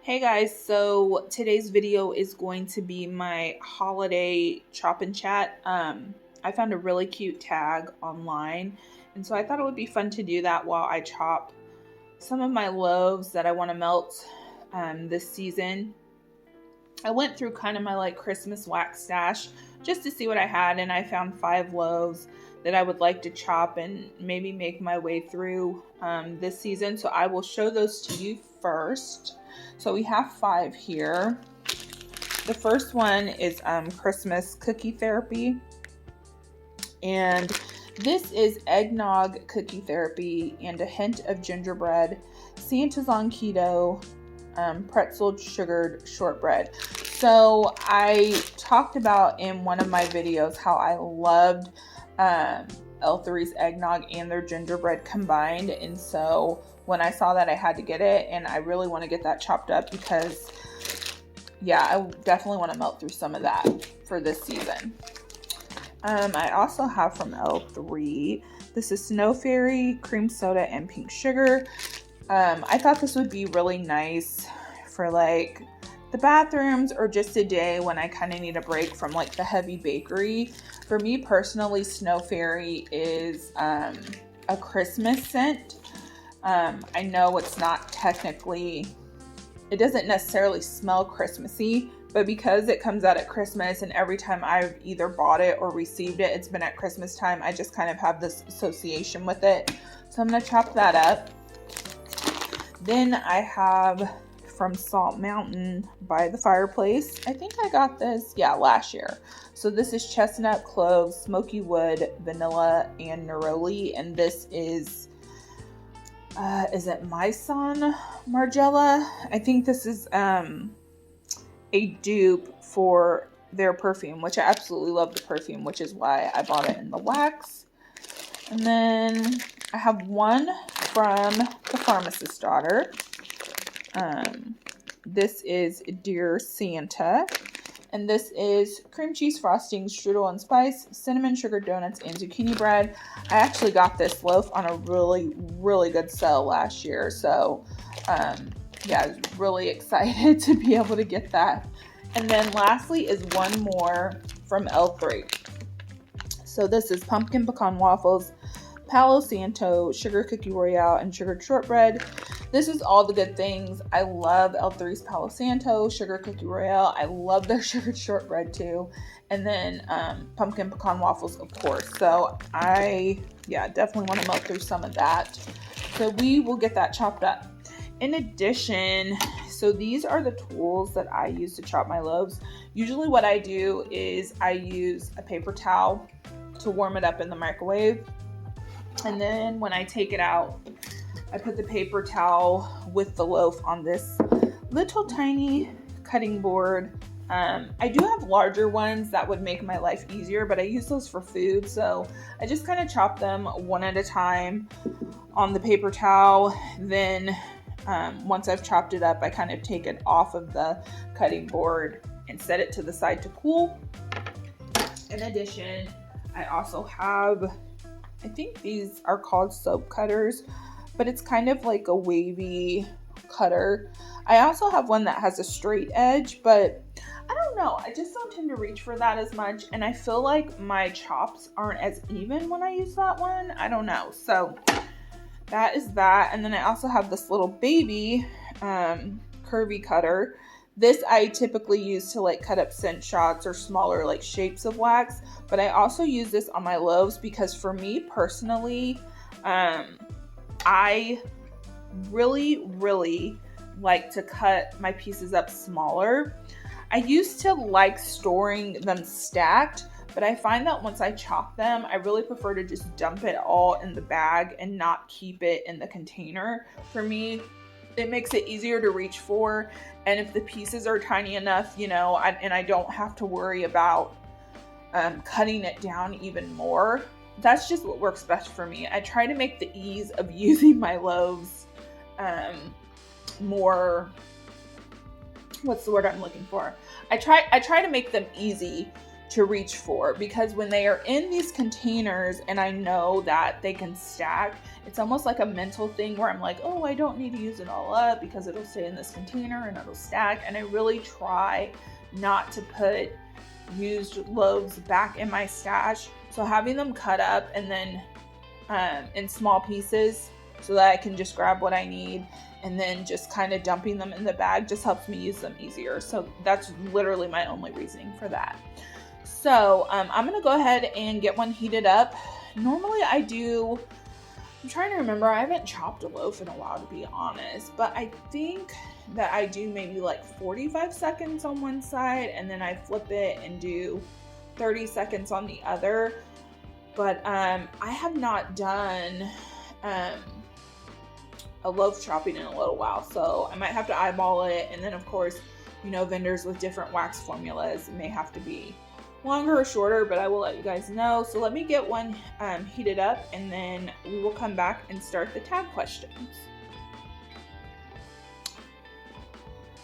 Hey guys, so today's video is going to be my holiday chop and chat. I found a really cute tag online, and so I thought it would be fun to do that while I chop some of my loaves that I want to melt this season. I went through kind of my Christmas wax stash just to see what I had, and I found 5 loaves that I would like to chop and maybe make my way through this season. So I will show those to you first. So we have 5 here. The first one is Christmas cookie therapy, and this is eggnog cookie therapy and a hint of gingerbread. Santa's on keto, pretzel sugared shortbread. So I talked about in one of my videos how I loved L3's eggnog and their gingerbread combined, and so when I saw that, I had to get it, and I really want to get that chopped up because yeah, I definitely want to melt through some of that for this season. I also have from L3, this is Snow Fairy, cream soda, and pink sugar. I thought this would be really nice for the bathrooms or just a day when I kind of need a break from the heavy bakery. For me personally, Snow Fairy is a Christmas scent. I know it's not technically, it doesn't necessarily smell Christmassy, but because it comes out at Christmas and every time I've either bought it or received it, it's been at Christmas time, I just kind of have this association with it. So I'm going to chop that up. Then I have from Salt Mountain by the Fireplace. I think I got this, last year. So this is chestnut, cloves, smoky wood, vanilla, and neroli. And this is it Maison Margiela? I think this is a dupe for their perfume, which I absolutely love the perfume, which is why I bought it in the wax. And then I have one from the Pharmacist's Daughter. This is Dear Santa. And this is cream cheese frosting, strudel and spice, cinnamon sugar donuts, and zucchini bread. I actually got this loaf on a really, really good sale last year. So, I was really excited to be able to get that. And then lastly is one more from L3. So this is pumpkin pecan waffles, Palo Santo, sugar cookie royale, and sugared shortbread. This is all the good things. I love L3's Palo Santo, sugar cookie royale. I love their sugared shortbread too. And then pumpkin pecan waffles, of course. So I, definitely want to melt through some of that. So we will get that chopped up. In addition, so these are the tools that I use to chop my loaves. Usually what I do is I use a paper towel to warm it up in the microwave. And then when I take it out, I put the paper towel with the loaf on this little tiny cutting board. I do have larger ones that would make my life easier, but I use those for food. So I just kind of chop them one at a time on the paper towel. Then once I've chopped it up, I kind of take it off of the cutting board and set it to the side to cool. In addition, I also have, I think these are called soap cutters, but it's kind of like a wavy cutter. I also have one that has a straight edge, but I don't know. I just don't tend to reach for that as much. And I feel like my chops aren't as even when I use that one. I don't know. So that is that. And then I also have this little baby curvy cutter. This I typically use to cut up scent shots or smaller shapes of wax. But I also use this on my loaves because for me personally, I really, really like to cut my pieces up smaller. I used to like storing them stacked, but I find that once I chop them, I really prefer to just dump it all in the bag and not keep it in the container. For me, it makes it easier to reach for, and if the pieces are tiny enough, and I don't have to worry about cutting it down even more, that's just what works best for me. I try to make the ease of using my loaves more, what's the word I'm looking for? I try to make them easy to reach for, because when they are in these containers and I know that they can stack, it's almost like a mental thing where I'm like, oh, I don't need to use it all up because it'll stay in this container and it'll stack. And I really try not to put used loaves back in my stash. So having them cut up and then in small pieces so that I can just grab what I need, and then just kind of dumping them in the bag just helps me use them easier. So that's literally my only reasoning for that. So I'm gonna go ahead and get one heated up. Normally I'm trying to remember, I haven't chopped a loaf in a while, to be honest, but I think that I do maybe like 45 seconds on one side, and then I flip it and do 30 seconds on the other. But I have not done a loaf chopping in a little while, so I might have to eyeball it. And then of course, vendors with different wax formulas may have to be longer or shorter, but I will let you guys know. So let me get one heated up, and then we will come back and start the tag questions.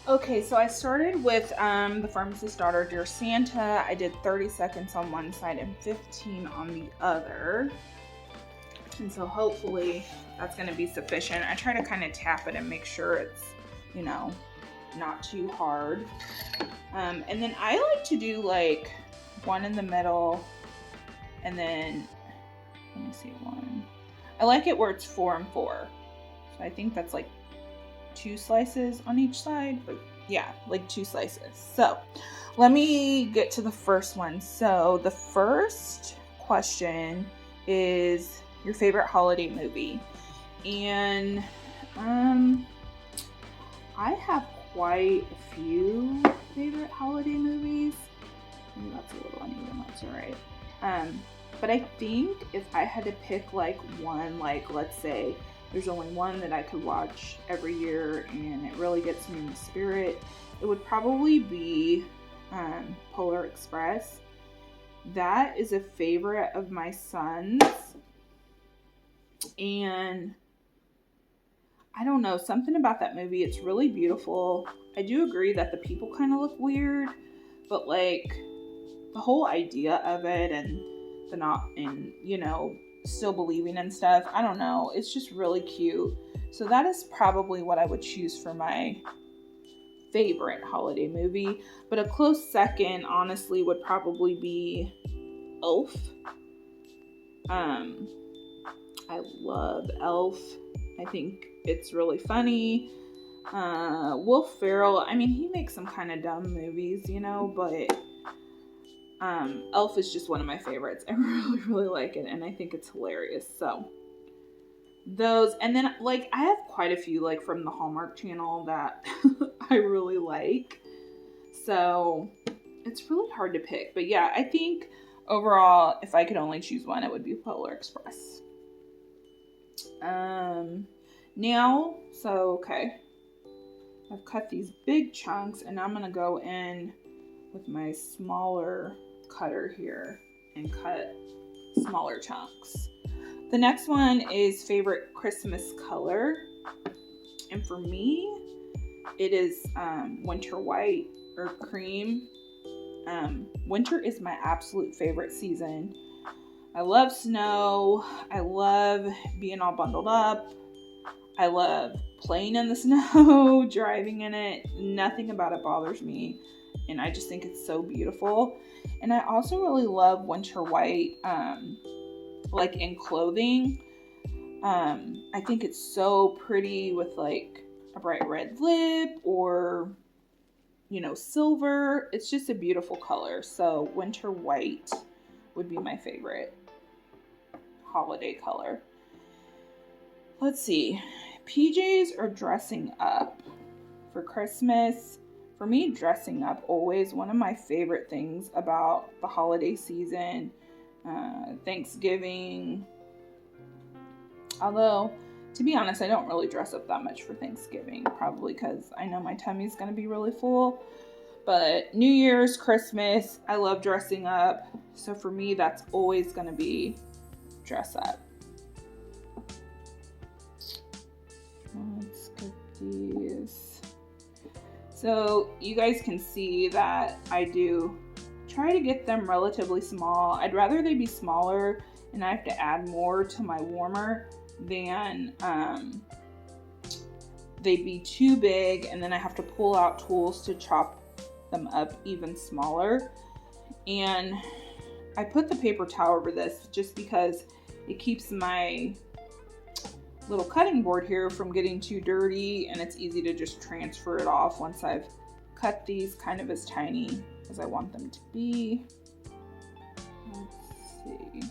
Okay, so I started with the Pharmacist's Daughter, Dear Santa. I did 30 seconds on one side and 15 on the other. And so hopefully that's going to be sufficient. I try to kind of tap it and make sure it's, not too hard. And then I like to do like one in the middle, and then, let me see, one. I like it where it's 4 and 4. So I think that's like 2 slices on each side. But yeah, like 2 slices. So let me get to the first one. So the first question is your favorite holiday movie. And I have quite a few favorite holiday movies. Maybe that's a little uneven, that's alright. But I think if I had to pick like one, like let's say there's only one that I could watch every year and it really gets me in the spirit, it would probably be Polar Express. That is a favorite of my son's, and I don't know, something about that movie, it's really beautiful. I do agree that the people kind of look weird, but like the whole idea of it and still believing and stuff, I don't know, it's just really cute. So that is probably what I would choose for my favorite holiday movie. But a close second, honestly, would probably be Elf. I love Elf. I think it's really funny. Will Ferrell, I mean, he makes some kind of dumb movies, but Elf is just one of my favorites. I really, really like it, and I think it's hilarious. So those, and then like I have quite a few like from the Hallmark Channel that I really like. So it's really hard to pick, but yeah, I think overall, if I could only choose one, it would be Polar Express. Okay, I've cut these big chunks, and I'm gonna go in with my smaller cutter here and cut smaller chunks. The next one is favorite Christmas color, and for me it is winter white or cream. Winter is my absolute favorite season. I love snow. I love being all bundled up. I love playing in the snow, driving in it. Nothing about it bothers me. And I just think it's so beautiful. And I also really love winter white, like in clothing. I think it's so pretty with like a bright red lip or, silver. It's just a beautiful color. So winter white would be my favorite holiday color. Let's see. PJs or dressing up for Christmas. For me, dressing up always one of my favorite things about the holiday season. Thanksgiving. Although, to be honest, I don't really dress up that much for Thanksgiving. Probably because I know my tummy's going to be really full. But New Year's, Christmas, I love dressing up. So for me, that's always going to be dress up. Let's get these. So you guys can see that I do try to get them relatively small. I'd rather they be smaller and I have to add more to my warmer than they'd be too big, and then I have to pull out tools to chop them up even smaller. And I put the paper towel over this just because it keeps my little cutting board here from getting too dirty, and it's easy to just transfer it off once I've cut these kind of as tiny as I want them to be. Let's see.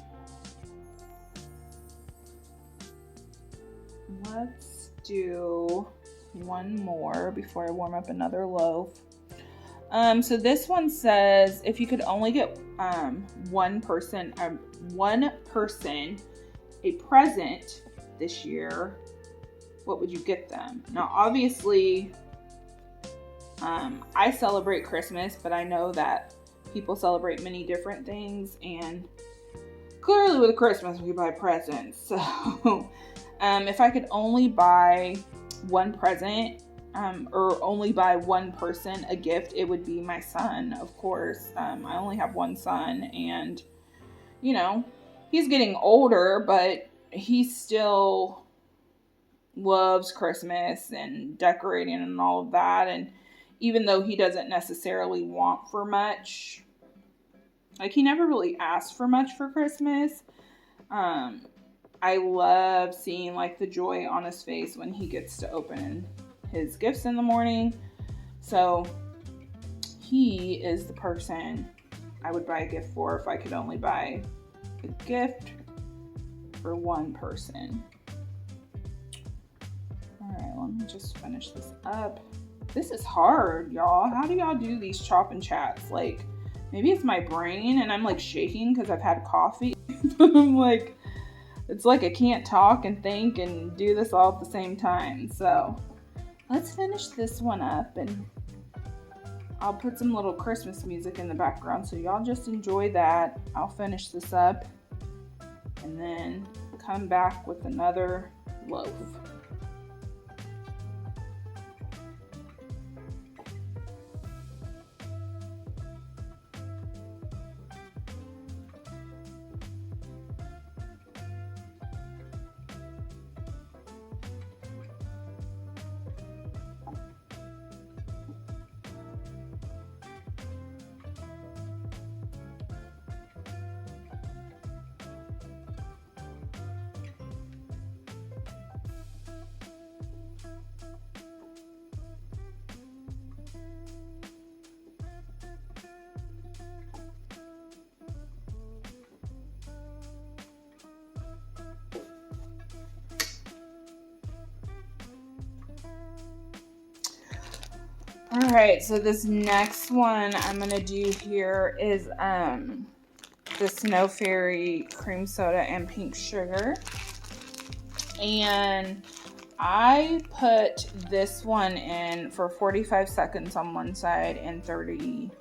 Let's do one more before I warm up another loaf. So this one says, if you could only get one person a present this year, what would you get them? Now, obviously, I celebrate Christmas, but I know that people celebrate many different things, and clearly with Christmas we buy presents. So if I could only buy one present, or only buy one person a gift, it would be my son, of course. I only have one son, and you know, he's getting older, but he still loves Christmas and decorating and all of that. And even though he doesn't necessarily want for much, like he never really asked for much for Christmas, I love seeing like the joy on his face when he gets to open his gifts in the morning. So he is the person I would buy a gift for if I could only buy a gift for one person. All right, let me just finish this up. This is hard, y'all. How do y'all do these chop and chats? Like, maybe it's my brain and I'm like shaking because I've had coffee. I'm like, it's like I can't talk and think and do this all at the same time. So let's finish this one up, and I'll put some little Christmas music in the background, so y'all just enjoy that. I'll finish this up and then come back with another loaf. All right, so this next one I'm gonna do here is the Snow Fairy cream soda and pink sugar. And I put this one in for 45 seconds on one side and 30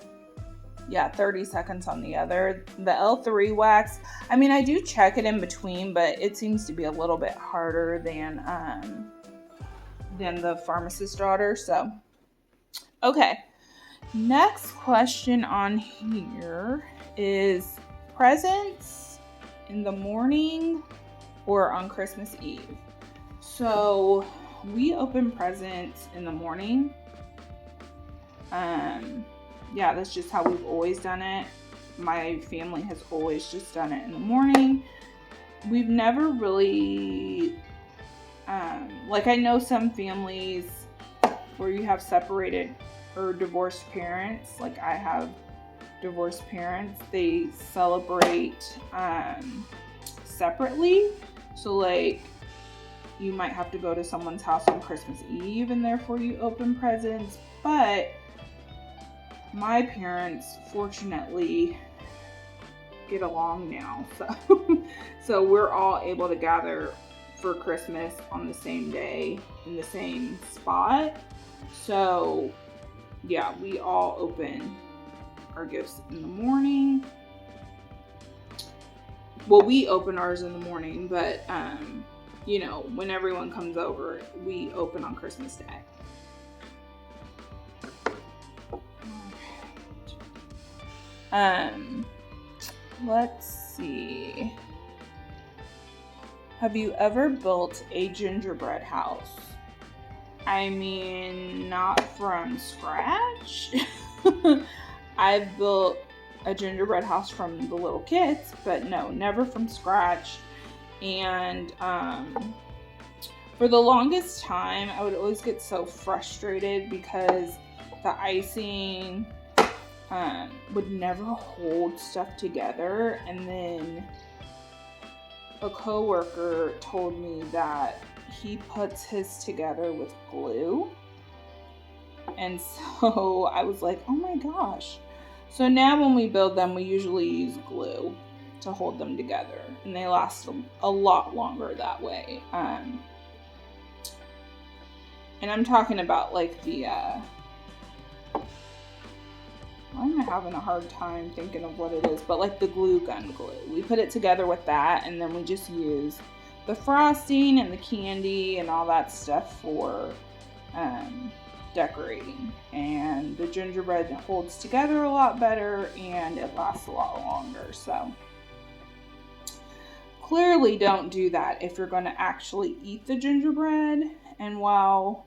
seconds on the other. The L3 wax, I mean, I do check it in between, but it seems to be a little bit harder than the Pharmacist's Daughter. So, okay. Next question on here is presents in the morning or on Christmas Eve. So we open presents in the morning. Yeah, that's just how we've always done it. My family has always just done it in the morning. We've never really, like I know some families where you have separated or divorced parents, like I have divorced parents, they celebrate separately. So like you might have to go to someone's house on Christmas Eve and therefore you open presents. But my parents fortunately get along now. So we're all able to gather for Christmas on the same day in the same spot. So yeah, we all open our gifts in the morning. Well, we open ours in the morning, but you know, when everyone comes over, we open on Christmas Day. Let's see. Have you ever built a gingerbread house? I mean, not from scratch. I've built a gingerbread house from the little kits, but no, never from scratch. And for the longest time, I would always get so frustrated because the icing would never hold stuff together. And then a coworker told me that he puts his together with glue. And so I was like, oh my gosh. So now when we build them, we usually use glue to hold them together, and they last a lot longer that way. And I'm talking about like the why am I having a hard time thinking of what it is, but like the glue gun glue. We put it together with that, and then we just use the frosting and the candy and all that stuff for decorating. And the gingerbread holds together a lot better and it lasts a lot longer. So clearly don't do that if you're going to actually eat the gingerbread. And while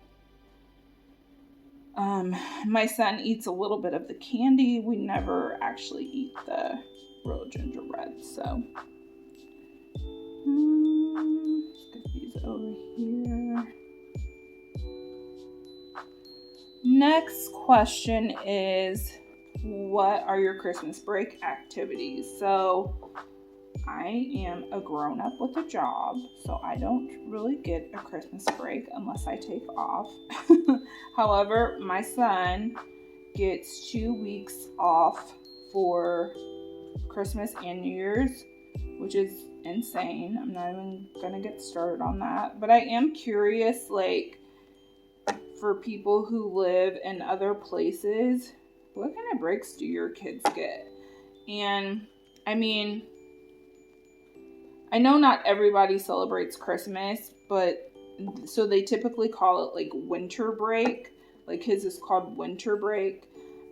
my son eats a little bit of the candy, we never actually eat the real gingerbread. So let's get these over here. Next question is, what are your Christmas break activities? So I am a grown-up with a job, so I don't really get a Christmas break unless I take off. However, my son gets 2 weeks off for Christmas and New Year's, which is insane. I'm not even gonna get started on that. But I am curious, like, for people who live in other places, what kind of breaks do your kids get? And I mean, I know not everybody celebrates Christmas, but so they typically call it like winter break. Like his is called winter break.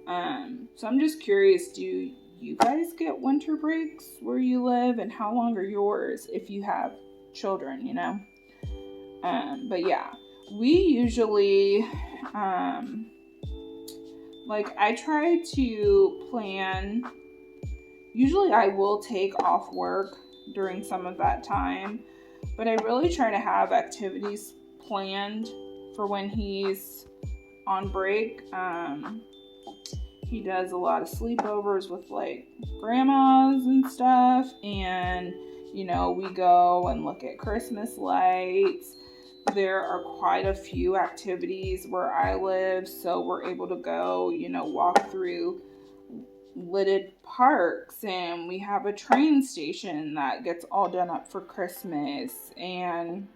So I'm just curious, do you guys get winter breaks where you live, and how long are yours if you have children, you know? But yeah, we usually, like I try to plan, usually I will take off work during some of that time, but I really try to have activities planned for when he's on break. He does a lot of sleepovers with like grandmas and stuff, and you know, we go and look at Christmas lights. There are quite a few activities where I live, so we're able to go, you know, walk through lighted parks, and we have a train station that gets all done up for Christmas, and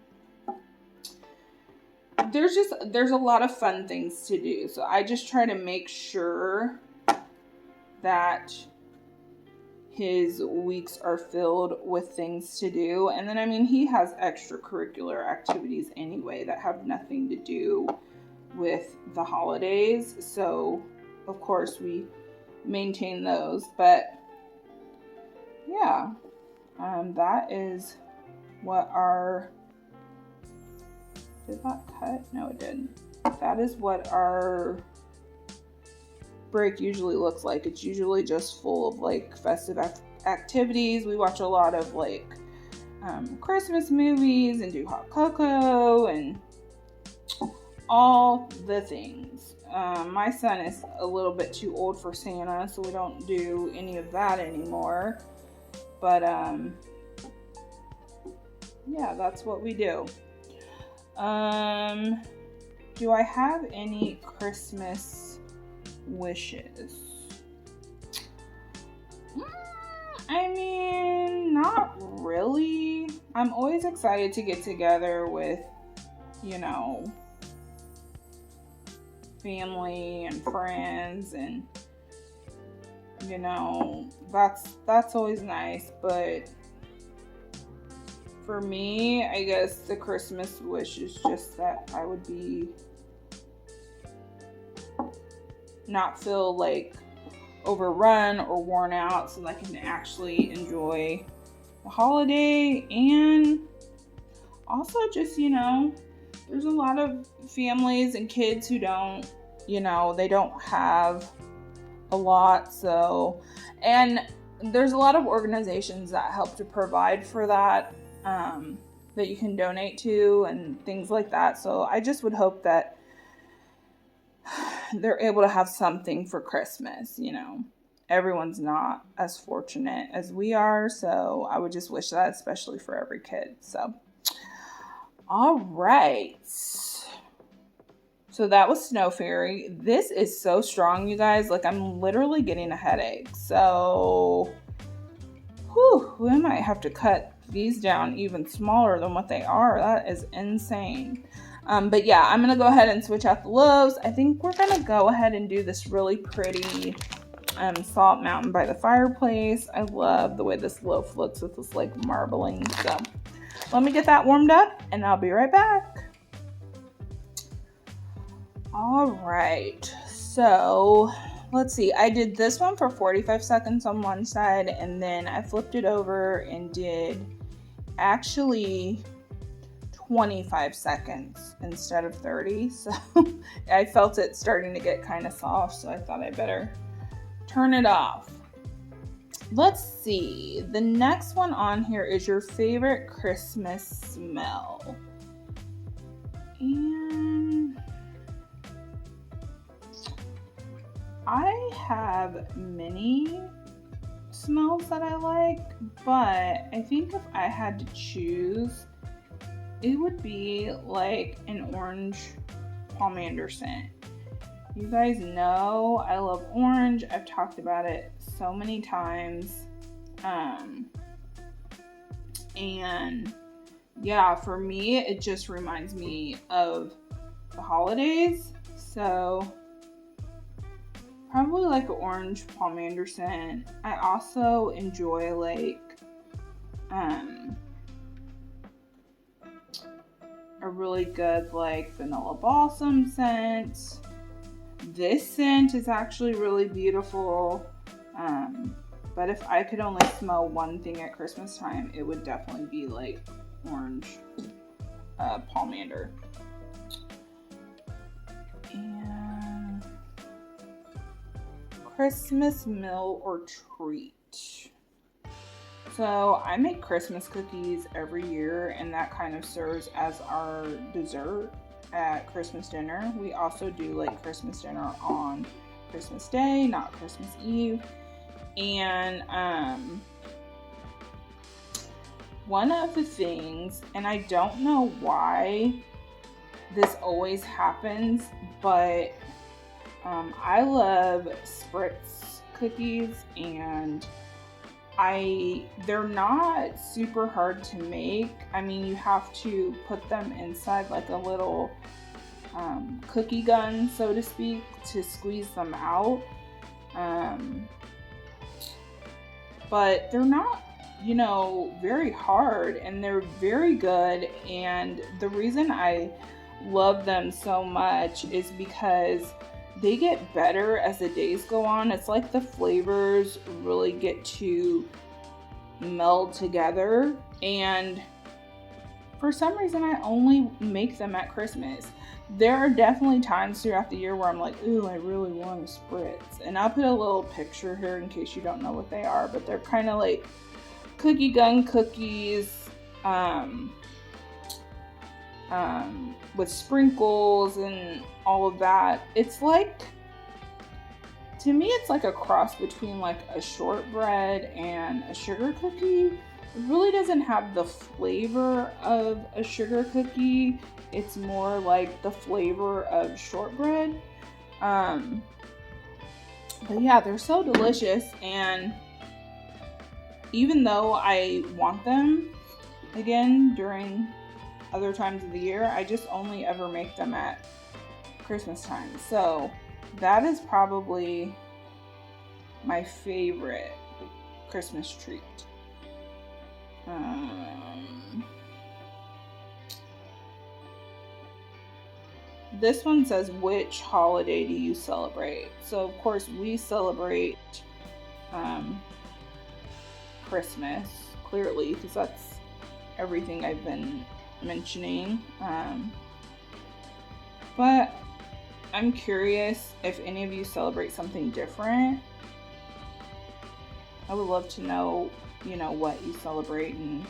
there's a lot of fun things to do. So I just try to make sure that his weeks are filled with things to do. And then, I mean, he has extracurricular activities anyway that have nothing to do with the holidays. So, of course, we maintain those. But, yeah, that is what our... Did that cut? No, it didn't. That is what our break usually looks like. It's usually just full of like festive activities. We watch a lot of like Christmas movies and do hot cocoa and all the things. My son is a little bit too old for Santa, so we don't do any of that anymore. But yeah, that's what we do. Do I have any Christmas wishes? I mean, not really. I'm always excited to get together with, you know, family and friends, and you know, that's always nice. But for me, I guess the Christmas wish is just that I would be not feel like overrun or worn out, so that I can actually enjoy the holiday and Also, just, there's a lot of families and kids who don't, they don't have a lot. So, and there's a lot of organizations that help to provide for that, that you can donate to and things like that. So I just would hope that they're able to have something for Christmas. Everyone's not as fortunate as we are. So I would just wish that, especially for every kid. So, all right. So that was Snow Fairy. This is so strong, you guys. Like, I'm literally getting a headache. So, we might have to cut these down even smaller than what they are. That is insane. But yeah, I'm going to go ahead and switch out the loaves. I think we're going to go ahead and do this really pretty Salt Mountain by the fireplace. I love the way this loaf looks with this like marbling. So let me get that warmed up and I'll be right back. All right, so let's see. I did this one for 45 seconds on one side, and then I flipped it over and did actually 25 seconds instead of 30. So I felt it starting to get kind of soft, so I thought I better turn it off. Let's see. The next one on here is your favorite Christmas smell. And I have many smells that I like, but I think if I had to choose, it would be like an orange pomander scent. You guys know I love orange. I've talked about it so many times. And yeah, for me, it just reminds me of the holidays. So probably like an orange pomander scent. I also enjoy like a really good like vanilla balsam scent. This scent is actually really beautiful. But if I could only smell one thing at Christmas time, it would definitely be like orange pomander. And Christmas meal or treat. So I make Christmas cookies every year, and that kind of serves as our dessert at Christmas dinner. We also do like Christmas dinner on Christmas Day, not Christmas Eve. And one of the things, and I don't know why this always happens, but I love spritz cookies, and they're not super hard to make. I mean, you have to put them inside like a little cookie gun, so to speak, to squeeze them out. But they're not, very hard, and they're very good. And the reason I love them so much is because they get better as the days go on. It's like the flavors really get to meld together. And for some reason, I only make them at Christmas. There are definitely times throughout the year where I'm like, ooh, I really want a spritz. And I'll put a little picture here in case you don't know what they are, but they're kind of like cookie gun cookies, with sprinkles and all of that. It's like, to me, it's like a cross between like a shortbread and a sugar cookie. It really doesn't have the flavor of a sugar cookie. It's more like the flavor of shortbread. But yeah, they're so delicious. And even though I want them again during other times of the year, I just only ever make them at Christmas time. So that is probably my favorite Christmas treat. This one says, which holiday do you celebrate? So of course we celebrate Christmas, clearly, because that's everything I've been mentioning. But I'm curious if any of you celebrate something different. I would love to know, what you celebrate and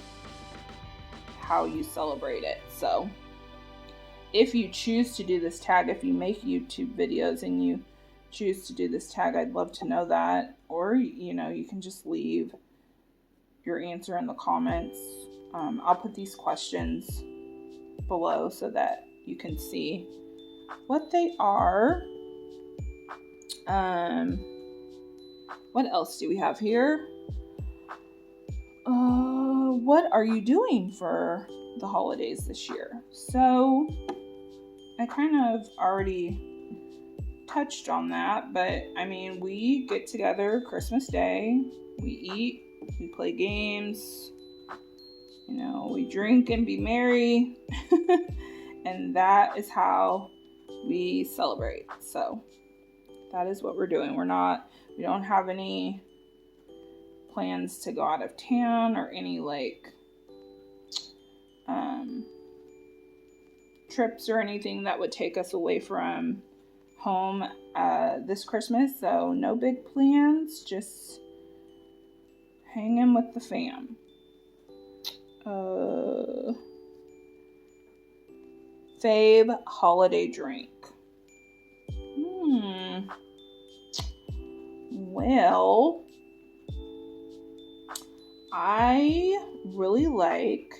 how you celebrate it. So if you choose to do this tag, if you make YouTube videos and you choose to do this tag, I'd love to know that. Or, you can just leave your answer in the comments. I'll put these questions below so that you can see what they are. What else do we have here? What are you doing for the holidays this year? So I kind of already touched on that, but I mean, we get together Christmas Day, we eat, we play games, we drink and be merry, and that is how we celebrate. So that is what we're doing. We don't have any plans to go out of town or any trips or anything that would take us away from home this Christmas. So no big plans, just hanging with the fam. Fave holiday drink. Well, I really like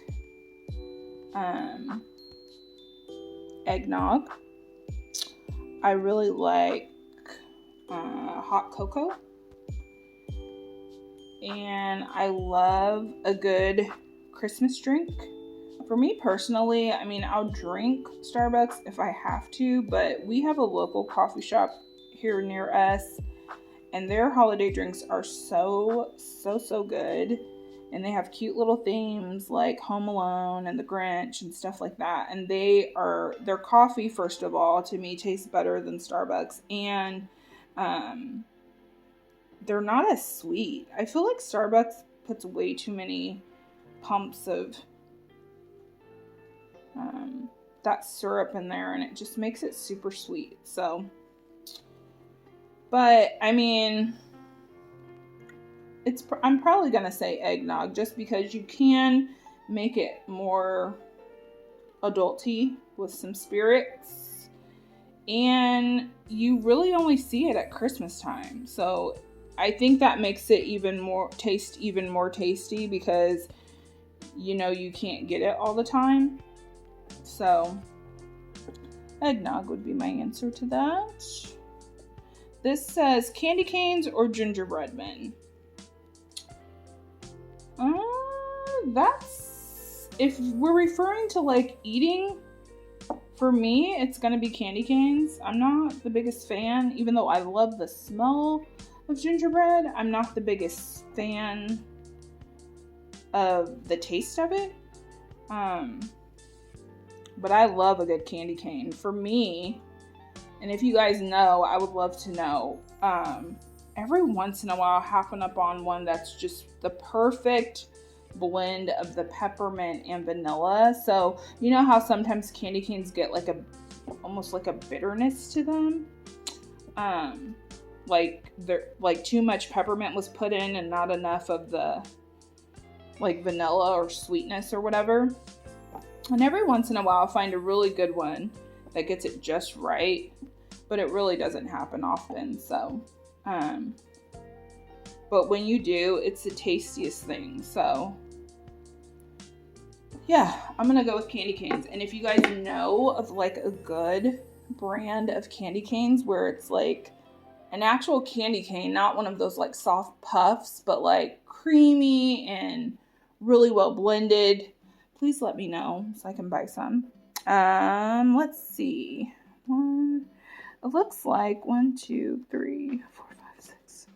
eggnog. I really like hot cocoa. And I love a good Christmas drink. For me personally, I mean, I'll drink Starbucks if I have to, but we have a local coffee shop here near us, and their holiday drinks are so good. And they have cute little themes like Home Alone and The Grinch and stuff like that. And their coffee, first of all, to me tastes better than Starbucks. And they're not as sweet. I feel like Starbucks puts way too many pumps of that syrup in there, and it just makes it super sweet. So, but I mean, I'm probably gonna say eggnog just because you can make it more adulty with some spirits, and you really only see it at Christmas time. So I think that makes it even more tasty because you can't get it all the time. So eggnog would be my answer to that. This says candy canes or gingerbread men. That's, if we're referring to eating, for me, it's gonna be candy canes. I'm not the biggest fan, even though I love the smell of gingerbread. I'm not the biggest fan of the taste of it. But I love a good candy cane. For me, and if you guys know, I would love to know, every once in a while, I happen up on one that's just the perfect blend of the peppermint and vanilla. So you know how sometimes candy canes get almost like a bitterness to them, like too much peppermint was put in and not enough of the vanilla or sweetness or whatever. And every once in a while, I'll find a really good one that gets it just right, but it really doesn't happen often. So, but when you do, it's the tastiest thing. So yeah, I'm gonna go with candy canes. And if you guys know of a good brand of candy canes where it's an actual candy cane, not one of those soft puffs, but creamy and really well blended, please let me know so I can buy some. Let's see. It looks like 1, 2, 3, 4, 5, 6.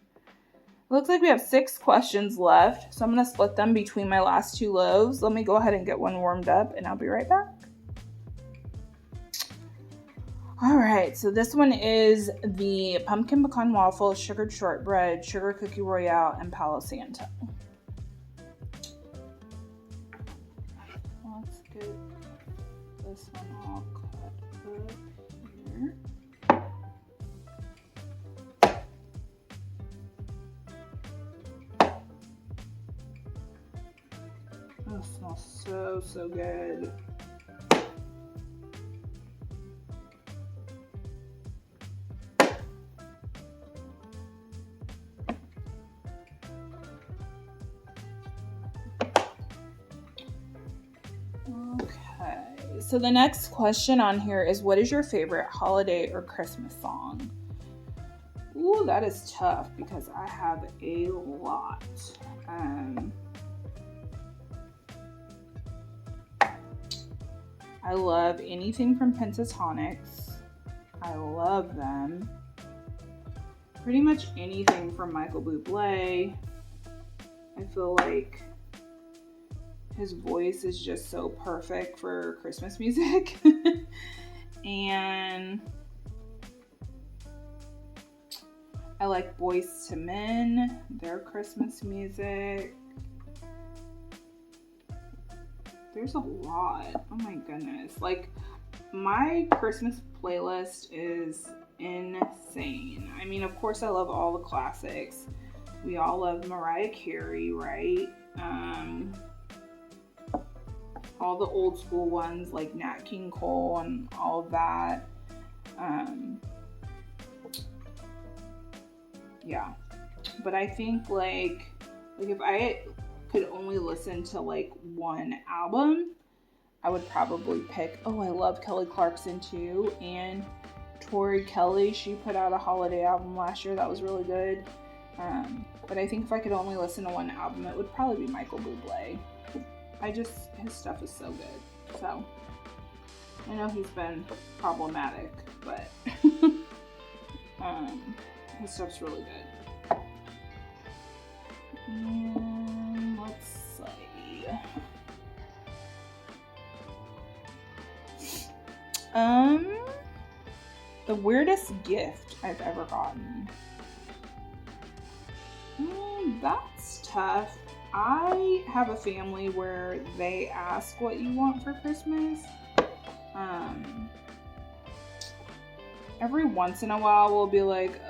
It looks like we have 6 questions left, so I'm going to split them between my last 2 loaves. Let me go ahead and get one warmed up, and I'll be right back. All right, so this one is the pumpkin pecan waffle, sugared shortbread, sugar cookie royale, and Palo Santo. Let's get this one all cut up here. Oh, it smells so good. Okay, so the next question on here is, what is your favorite holiday or Christmas song? Ooh, that is tough because I have a lot. I love anything from Pentatonics. I love them. Pretty much anything from Michael Bublé. I feel like his voice is just so perfect for Christmas music. And I like Boyz II Men, their Christmas music. There's a lot. Oh my goodness. Like, my Christmas playlist is insane. I mean, of course I love all the classics. We all love Mariah Carey, right? All the old school ones like Nat King Cole and all of that. Yeah. But I think like if I could only listen to like one album, I would probably pick, I love Kelly Clarkson too, and Tori Kelly. She put out a holiday album last year that was really good. But I think if I could only listen to one album, it would probably be Michael Bublé. His stuff is so good. So I know he's been problematic, but his stuff's really good. And let's see. The weirdest gift I've ever gotten. That's tough. I have a family where they ask what you want for Christmas. Every once in a while we'll be like,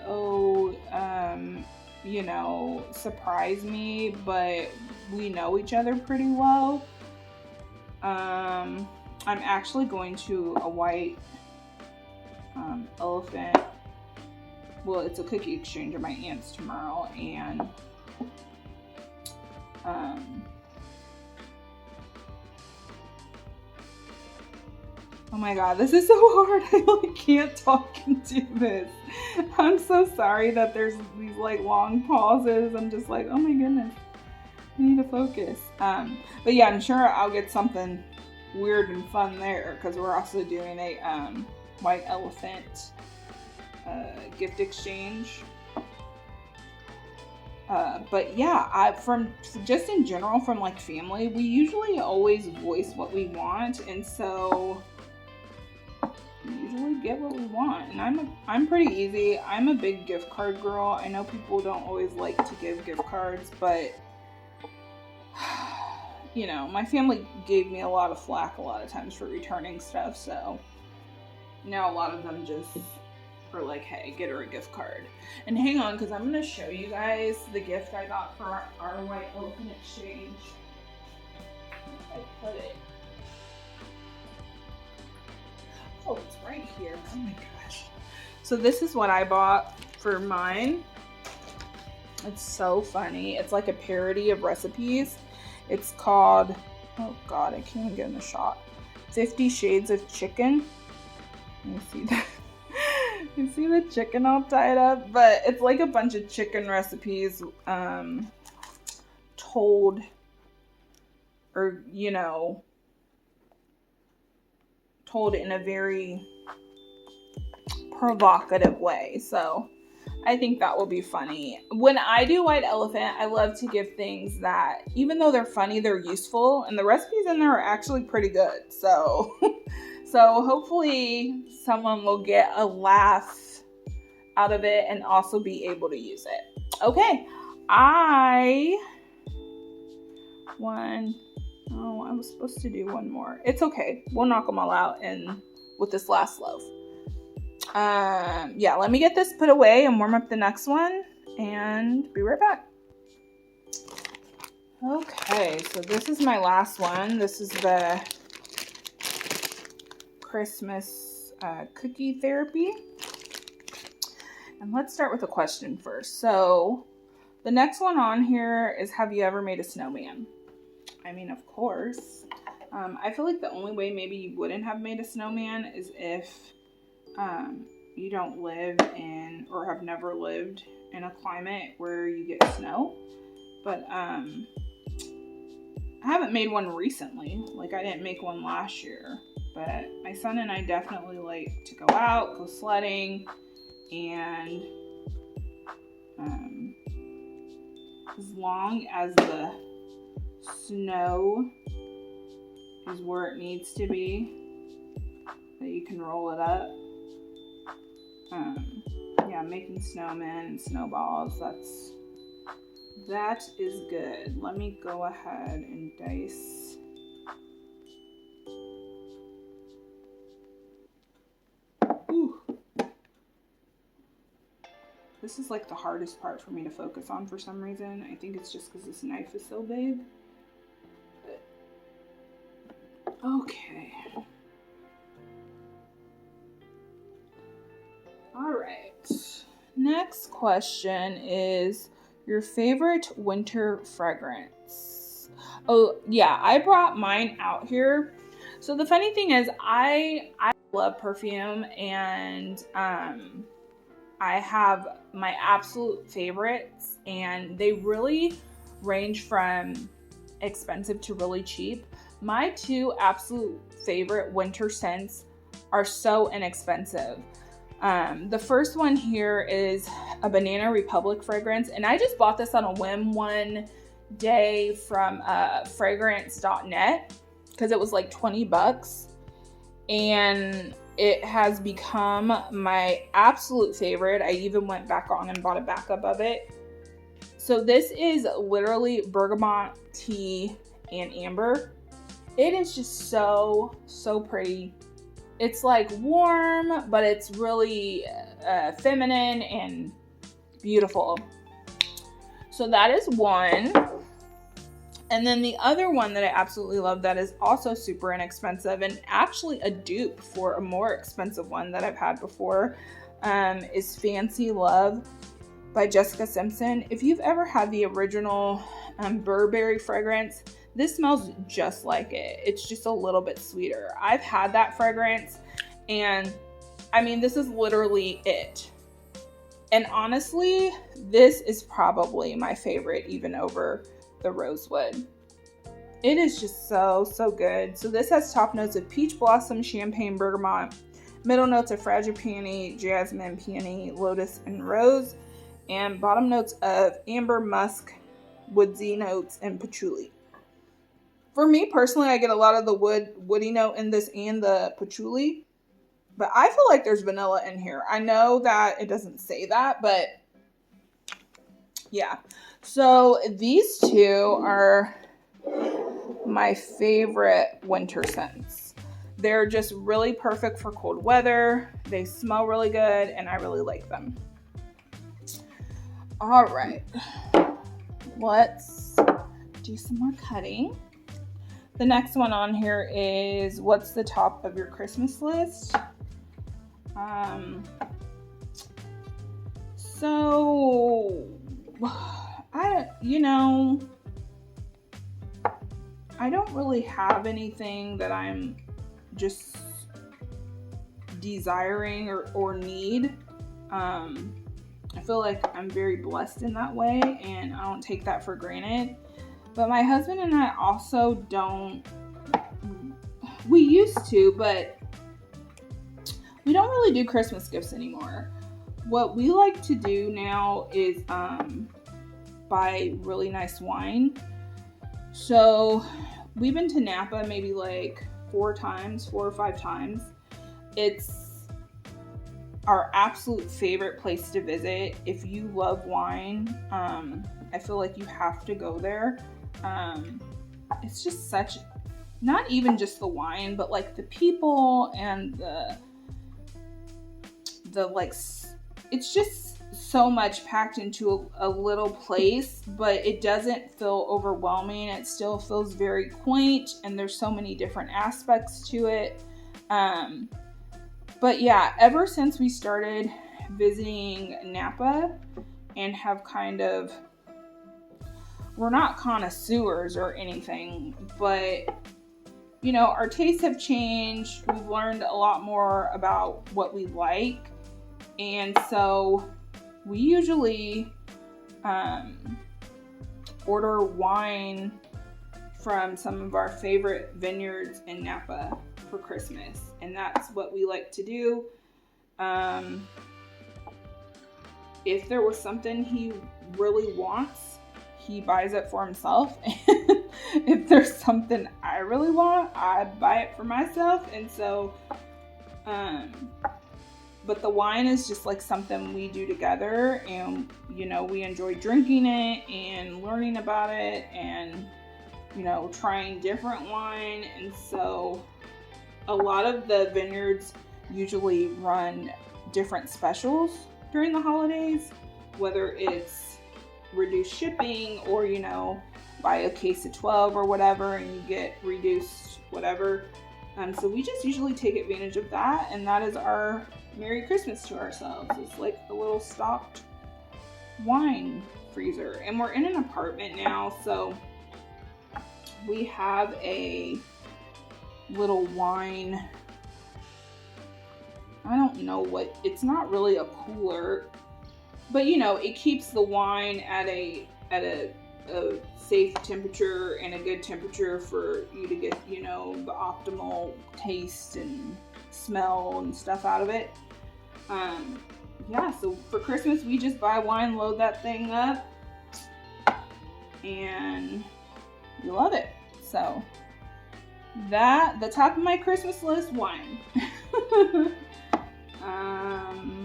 surprise me, but we know each other pretty well. I'm actually going to a white elephant. Well, it's a cookie exchange at my aunt's tomorrow, and oh my god, this is so hard. I like can't talk and do this. I'm so sorry that there's these like long pauses. I'm just like, oh my goodness, I need to focus. But yeah, I'm sure I'll get something weird and fun there because we're also doing a white elephant gift exchange. But yeah, from just in general, from like family, we usually always voice what we want, and so we usually get what we want. And I'm pretty easy. I'm a big gift card girl. I know people don't always like to give gift cards, but my family gave me a lot of flack a lot of times for returning stuff, so now a lot of them just are like, hey, get her a gift card. And hang on, because I'm going to show you guys the gift I got for our white elephant exchange. I put it. Oh, it's right here. Oh my gosh. So this is what I bought for mine. It's so funny. It's like a parody of recipes. It's called, oh god, I can't even get in the shot. 50 Shades of Chicken. Let me see that. You see the chicken all tied up? But it's like a bunch of chicken recipes told, or, told in a very provocative way. So I think that will be funny. When I do White Elephant, I love to give things that, even though they're funny, they're useful, and the recipes in there are actually pretty good. So hopefully someone will get a laugh out of it and also be able to use it. Okay, I I was supposed to do one more. It's okay. We'll knock them all out with this last loaf. Yeah, let me get this put away and warm up the next one and be right back. Okay, so this is my last one. This is the Christmas cookie therapy. And let's start with a question first. So the next one on here is, have you ever made a snowman? I mean, of course. I feel like the only way maybe you wouldn't have made a snowman is if you don't live in or have never lived in a climate where you get snow. But I haven't made one recently. Like, I didn't make one last year. But my son and I definitely like to go out, go sledding, and as long as the snow is where it needs to be, that you can roll it up. Yeah, making snowmen and snowballs, that is good. Let me go ahead and dice. Ooh. This is like the hardest part for me to focus on for some reason. I think it's just because this knife is so big. But, okay. All right. Next question is your favorite winter fragrance. Oh, yeah, I brought mine out here. So the funny thing is I love perfume, and I have my absolute favorites, and they really range from expensive to really cheap. My two absolute favorite winter scents are so inexpensive. The first one here is a Banana Republic fragrance, and I just bought this on a whim one day from fragrance.net because it was like $20, and it has become my absolute favorite. I even went back on and bought a backup of it. So this is literally bergamot, tea, and amber. It is just so pretty. It's like warm, but it's really feminine and beautiful. So that is one. And then the other one that I absolutely love that is also super inexpensive and actually a dupe for a more expensive one that I've had before is Fancy Love by Jessica Simpson. If you've ever had the original Burberry fragrance, this smells just like it. It's just a little bit sweeter. I've had that fragrance, and I mean, this is literally it. And honestly, this is probably my favorite, even over the Rosewood. It is just so good. So this has top notes of peach blossom, champagne, bergamot, middle notes of frangipani, jasmine, peony, lotus, and rose, and bottom notes of amber, musk, woodsy notes, and patchouli. For me personally, I get a lot of the woody note in this and the patchouli, but I feel like there's vanilla in here. I know that it doesn't say that, but yeah. So these two are my favorite winter scents. They're just really perfect for cold weather. They smell really good, and I really like them. All right, let's do some more cutting. The next one on here is, what's the top of your Christmas list? So I don't really have anything that I'm just desiring or need. I feel like I'm very blessed in that way, and I don't take that for granted. But my husband and I also don't, we used to, but we don't really do Christmas gifts anymore. What we like to do now is buy really nice wine. So we've been to Napa maybe like 4 or 5 times. It's our absolute favorite place to visit. If you love wine, I feel like you have to go there. It's just such not even just the wine, but like the people and the like, it's just so much packed into a little place, but it doesn't feel overwhelming. It still feels very quaint, and there's so many different aspects to it. But yeah, ever since we started visiting Napa and have kind of, we're not connoisseurs or anything, but you know, our tastes have changed. We've learned a lot more about what we like. And so we usually order wine from some of our favorite vineyards in Napa for Christmas. And that's what we like to do. If there was something he really wants, he buys it for himself. If there's something I really want, I buy it for myself. And so, but the wine is just like something we do together, and, you know, we enjoy drinking it and learning about it and, you know, trying different wine. And so a lot of the vineyards usually run different specials during the holidays, whether it's reduced shipping or, you know, buy a case of 12 or whatever and you get reduced whatever. So we just usually take advantage of that, and that is our Merry Christmas to ourselves. It's like a little stocked wine freezer. And we're in an apartment now, so we have a little wine, I don't know what, it's not really a cooler, but you know, it keeps the wine at a safe temperature and a good temperature for you to get, you know, the optimal taste and smell and stuff out of it. Yeah, so for Christmas we just buy wine, load that thing up, and we love it. So that, the top of my Christmas list, wine.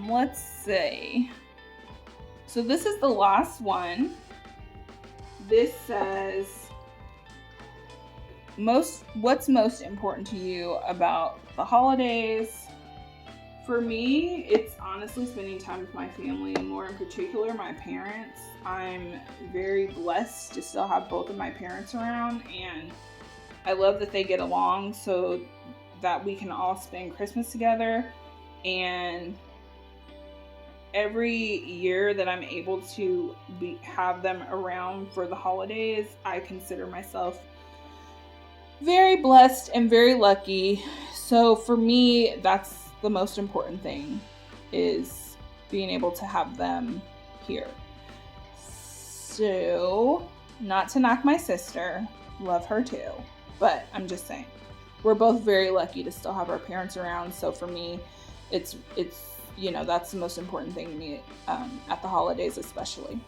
Let's see. So this is the last one. This says, what's most important to you about the holidays? For me, it's honestly spending time with my family, and more in particular, my parents. I'm very blessed to still have both of my parents around, and I love that they get along so that we can all spend Christmas together. And every year that I'm able to have them around for the holidays, I consider myself very blessed and very lucky. So for me, that's the most important thing, is being able to have them here. So, not to knock my sister, love her too, but I'm just saying, we're both very lucky to still have our parents around. So for me, it's you know, that's the most important thing to me at the holidays especially.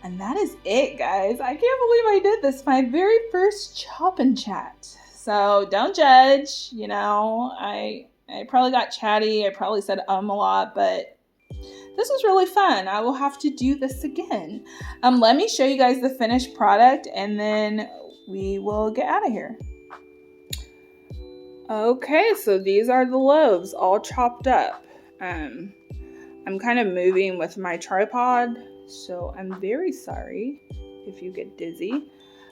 And that is it, guys. I can't believe I did this, my very first Chop and Chat. So don't judge, you know, I probably got chatty, I probably said a lot, but this was really fun. I will have to do this again. Let me show you guys the finished product, and then we will get out of here. Okay, so these are the loaves all chopped up. I'm kind of moving with my tripod, so I'm very sorry if you get dizzy.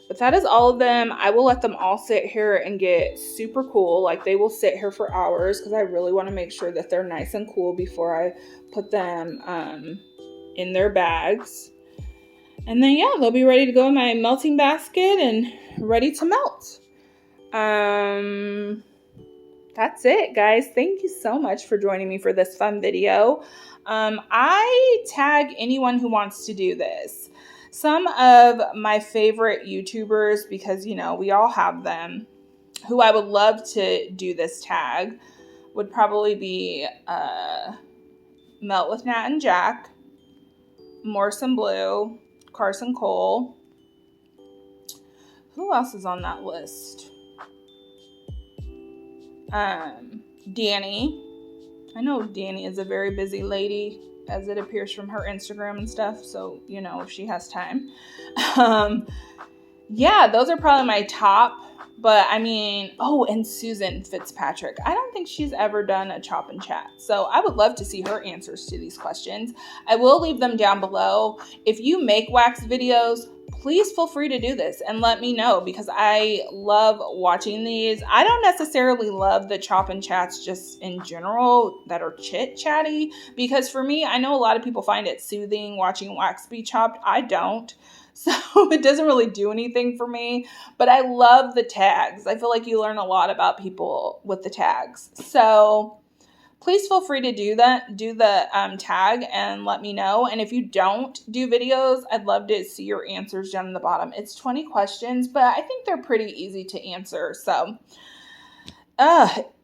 But that is all of them. I will let them all sit here and get super cool. Like, they will sit here for hours because I really want to make sure that they're nice and cool before I put them in their bags. And then, yeah, they'll be ready to go in my melting basket and ready to melt. That's it, guys. Thank you so much for joining me for this fun video. I tag anyone who wants to do this. Some of my favorite YouTubers, because, you know, we all have them, who I would love to do this tag, would probably be Melt with Nat and Jack, Morrison Blue, Carson Cole. Who else is on that list? Danny. I know Danny is a very busy lady, as it appears from her Instagram and stuff, so, you know, if she has time. Yeah, those are probably my top But I mean, oh, and Susan Fitzpatrick. I don't think she's ever done a chop and chat. So I would love to see her answers to these questions. I will leave them down below. If you make wax videos, please feel free to do this and let me know, because I love watching these. I don't necessarily love the chop and chats just in general that are chit chatty, because for me, I know a lot of people find it soothing watching wax be chopped. I don't. So it doesn't really do anything for me, but I love the tags. I feel like you learn a lot about people with the tags. So please feel free to do the tag and let me know. And if you don't do videos, I'd love to see your answers down in the bottom. It's 20 questions, but I think they're pretty easy to answer. So,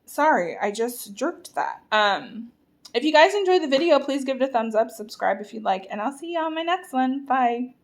sorry, I just jerked that. If you guys enjoyed the video, please give it a thumbs up, subscribe if you'd like, and I'll see you on my next one. Bye.